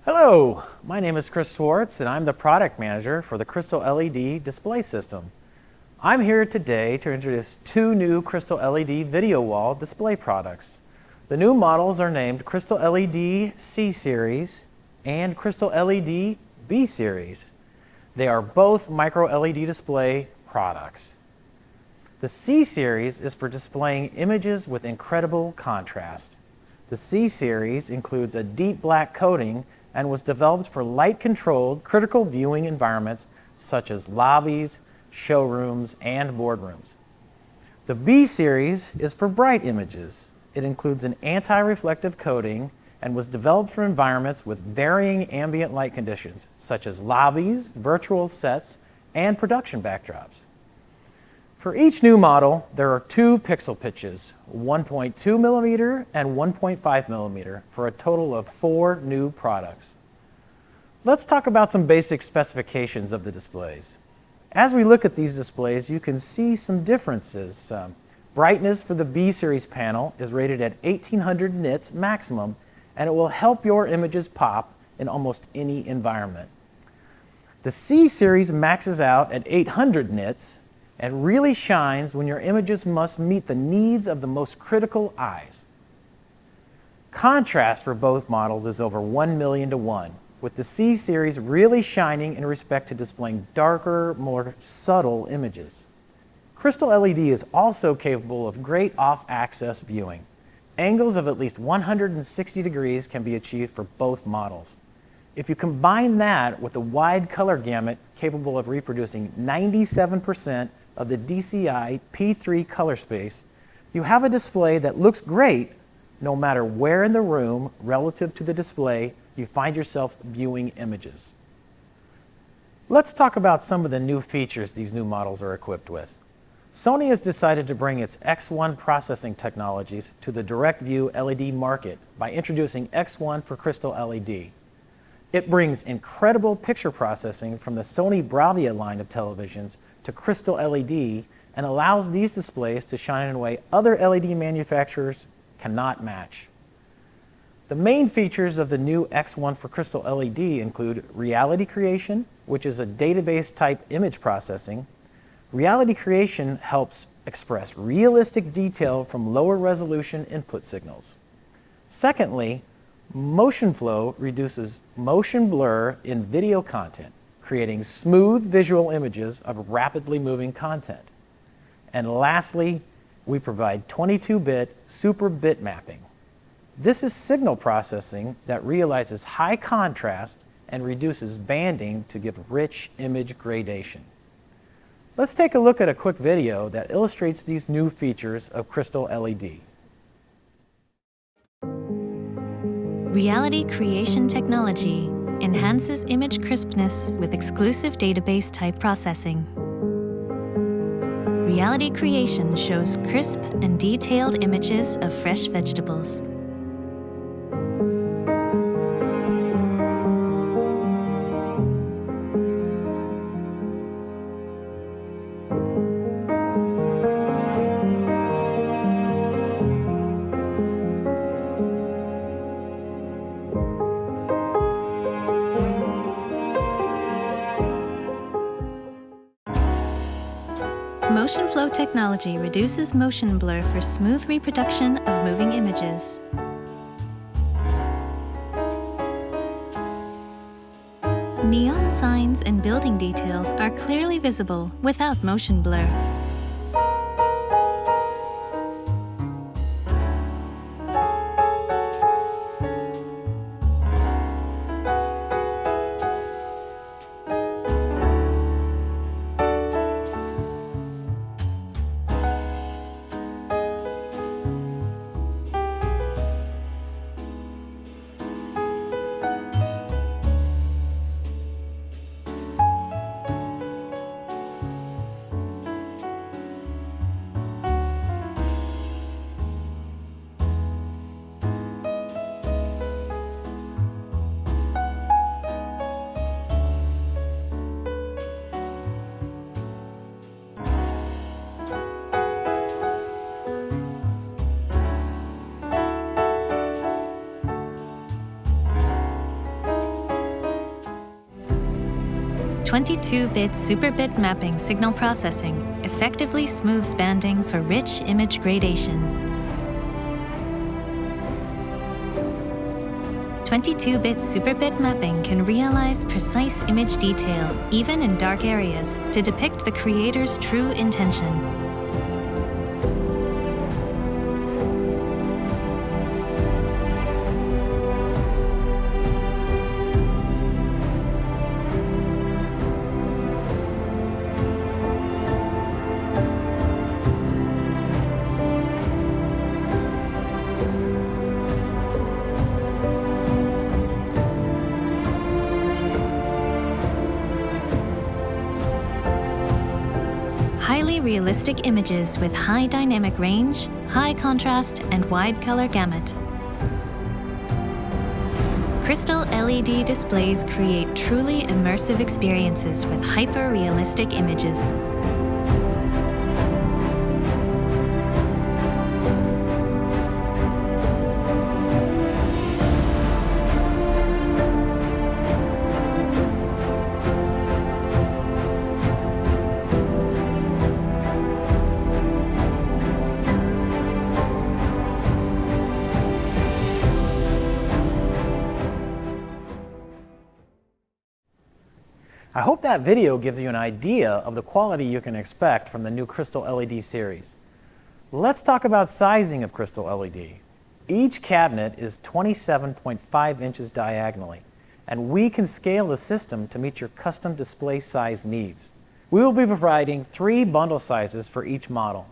Hello, my name is Chris Swartz and I'm the product manager for the Crystal LED display system. I'm here today to introduce two new Crystal LED video wall display products. The new models are named Crystal LED C Series and Crystal LED B Series. They are both micro LED display products. The C Series is for displaying images with incredible contrast. The C Series includes a deep black coating and was developed for light-controlled critical viewing environments such as lobbies, showrooms, and boardrooms. The B Series is for bright images. It includes an anti-reflective coating and was developed for environments with varying ambient light conditions such as lobbies, virtual sets, and production backdrops. For each new model, there are two pixel pitches, 1.2 millimeter and 1.5 millimeter, for a total of 4 new products. Let's talk about some basic specifications of the displays. As we look at these displays, you can see some differences. Brightness for the B Series panel is rated at 1800 nits maximum, and it will help your images pop in almost any environment. The C Series maxes out at 800 nits, and really shines when your images must meet the needs of the most critical eyes. Contrast for both models is over 1 million to 1, with the C Series really shining in respect to displaying darker, more subtle images. Crystal LED is also capable of great off-axis viewing. Angles of at least 160 degrees can be achieved for both models. If you combine that with a wide color gamut capable of reproducing 97% of the DCI P3 color space, you have a display that looks great no matter where in the room relative to the display you find yourself viewing images. Let's talk about some of the new features these new models are equipped with. Sony has decided to bring its X1 processing technologies to the direct view LED market by introducing X1 for Crystal LED. It brings incredible picture processing from the Sony Bravia line of televisions to Crystal LED and allows these displays to shine in a way other LED manufacturers cannot match. The main features of the new X1 for Crystal LED include reality creation, which is a database type image processing. Reality creation helps express realistic detail from lower resolution input signals. Secondly, motion flow reduces motion blur in video content, creating smooth visual images of rapidly moving content. And lastly, we provide 22-bit super bit mapping. This is signal processing that realizes high contrast and reduces banding to give rich image gradation. Let's take a look at a quick video that illustrates these new features of Crystal LED. Reality creation technology enhances image crispness with exclusive database type processing. Reality creation shows crisp and detailed images of fresh vegetables. Motion flow technology reduces motion blur for smooth reproduction of moving images. Neon signs and building details are clearly visible without motion blur. 22-bit superbit mapping signal processing effectively smooths banding for rich image gradation. 22-bit superbit mapping can realize precise image detail even in dark areas to depict the creator's true intention. Highly realistic images with high dynamic range, high contrast, and wide color gamut. Crystal LED displays create truly immersive experiences with hyper-realistic images. I hope that video gives you an idea of the quality you can expect from the new Crystal LED series. Let's talk about sizing of Crystal LED. Each cabinet is 27.5 inches diagonally, and we can scale the system to meet your custom display size needs. We will be providing 3 bundle sizes for each model.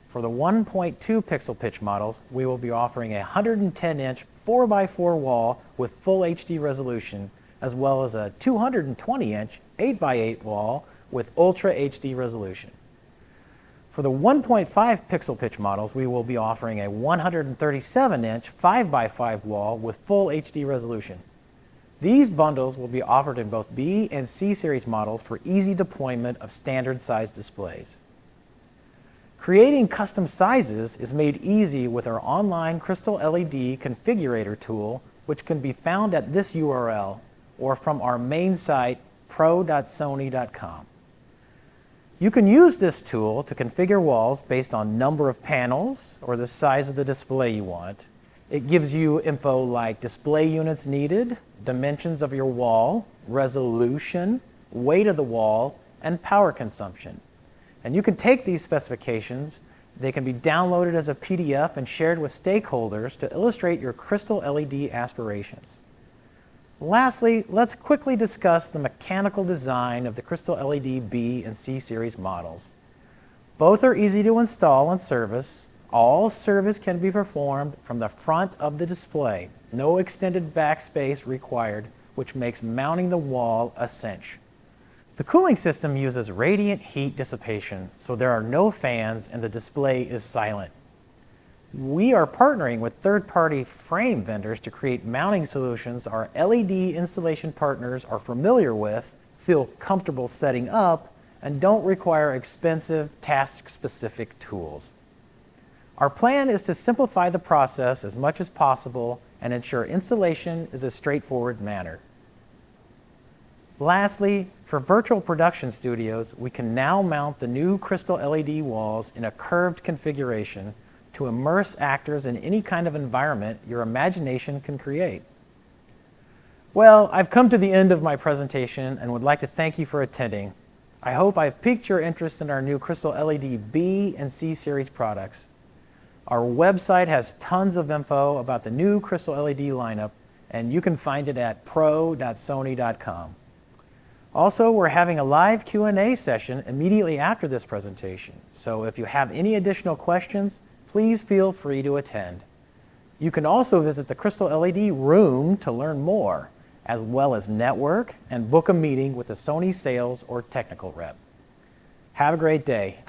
For the 1.2 pixel pitch models, we will be offering a 110-inch 4x4 wall with full HD resolution, as well as a 220-inch 8x8 wall with Ultra HD resolution. For the 1.5 pixel pitch models, we will be offering a 137-inch 5x5 wall with full HD resolution. These bundles will be offered in both B and C series models for easy deployment of standard size displays. Creating custom sizes is made easy with our online Crystal LED Configurator tool, which can be found at this URL or from our main site, pro.sony.com. You can use this tool to configure walls based on number of panels or the size of the display you want. It gives you info like display units needed, dimensions of your wall, resolution, weight of the wall, and power consumption. And you can take these specifications, they can be downloaded as a PDF and shared with stakeholders to illustrate your Crystal LED aspirations. Lastly, let's quickly discuss the mechanical design of the Crystal LED B and C series models. Both are easy to install and service. All service can be performed from the front of the display. No extended backspace required, which makes mounting the wall a cinch. The cooling system uses radiant heat dissipation, so there are no fans and the display is silent. We are partnering with third-party frame vendors to create mounting solutions our LED installation partners are familiar with, feel comfortable setting up, and don't require expensive, task-specific tools. Our plan is to simplify the process as much as possible and ensure installation is a straightforward manner. Lastly, for virtual production studios, we can now mount the new Crystal LED walls in a curved configuration to immerse actors in any kind of environment your imagination can create. Well, I've come to the end of my presentation and would like to thank you for attending. I hope I've piqued your interest in our new Crystal LED B and C series products. Our website has tons of info about the new Crystal LED lineup, and you can find it at pro.sony.com. Also, we're having a live Q&A session immediately after this presentation, so if you have any additional questions, please feel free to attend. You can also visit the Crystal LED room to learn more, as well as network and book a meeting with a Sony sales or technical rep. Have a great day.